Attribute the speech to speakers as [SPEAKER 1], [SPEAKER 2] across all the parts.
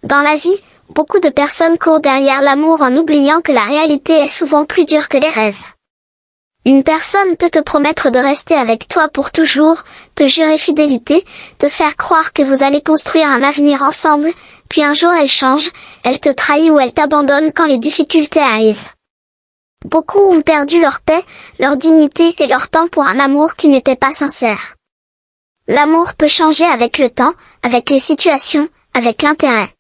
[SPEAKER 1] Dans la vie, beaucoup de personnes courent derrière l'amour en oubliant que la réalité est souvent plus dure que les rêves. Une personne peut te promettre de rester avec toi pour toujours, te jurer fidélité, te faire croire que vous allez construire un avenir ensemble, puis un jour elle change, elle te trahit ou elle t'abandonne quand les difficultés arrivent. Beaucoup ont perdu leur paix, leur dignité et leur temps pour un amour qui n'était pas sincère. L'amour peut changer avec le temps, avec les situations, avec l'intérêt.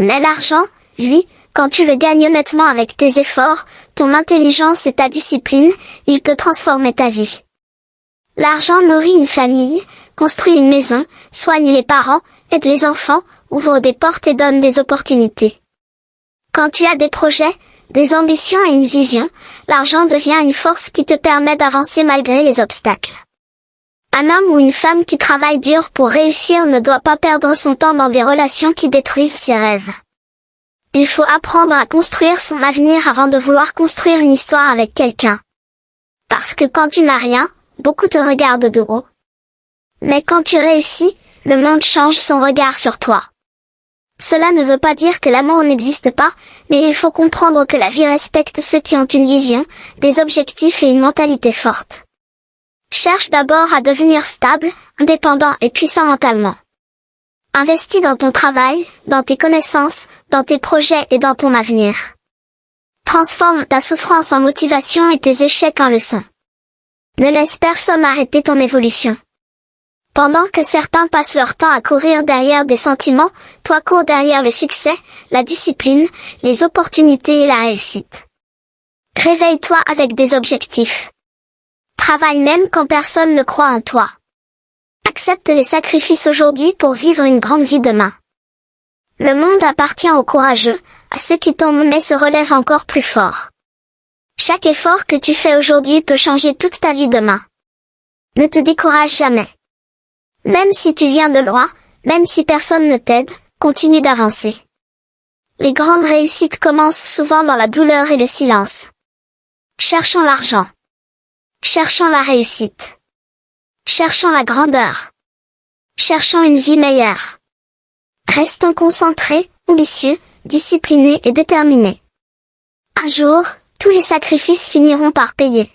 [SPEAKER 1] Mais l'argent, lui, quand tu le gagnes honnêtement avec tes efforts, ton intelligence et ta discipline, il peut transformer ta vie. L'argent nourrit une famille, construit une maison, soigne les parents, aide les enfants, ouvre des portes et donne des opportunités. Quand tu as des projets, des ambitions et une vision, l'argent devient une force qui te permet d'avancer malgré les obstacles. Un homme ou une femme qui travaille dur pour réussir ne doit pas perdre son temps dans des relations qui détruisent ses rêves. Il faut apprendre à construire son avenir avant de vouloir construire une histoire avec quelqu'un. Parce que quand tu n'as rien, beaucoup te regardent de haut. Mais quand tu réussis, le monde change son regard sur toi. Cela ne veut pas dire que l'amour n'existe pas, mais il faut comprendre que la vie respecte ceux qui ont une vision, des objectifs et une mentalité forte. Cherche d'abord à devenir stable, indépendant et puissant mentalement. Investis dans ton travail, dans tes connaissances, dans tes projets et dans ton avenir. Transforme ta souffrance en motivation et tes échecs en leçons. Ne laisse personne arrêter ton évolution. Pendant que certains passent leur temps à courir derrière des sentiments, toi cours derrière le succès, la discipline, les opportunités et la réussite. Réveille-toi avec des objectifs. Travaille même quand personne ne croit en toi. Accepte les sacrifices aujourd'hui pour vivre une grande vie demain. Le monde appartient aux courageux, à ceux qui tombent mais se relèvent encore plus fort. Chaque effort que tu fais aujourd'hui peut changer toute ta vie demain. Ne te décourage jamais. Même si tu viens de loin, même si personne ne t'aide, continue d'avancer. Les grandes réussites commencent souvent dans la douleur et le silence. Cherchons l'argent. Cherchons la réussite. Cherchons la grandeur. Cherchons une vie meilleure. Restons concentrés, ambitieux, disciplinés et déterminés. Un jour, tous les sacrifices finiront par payer.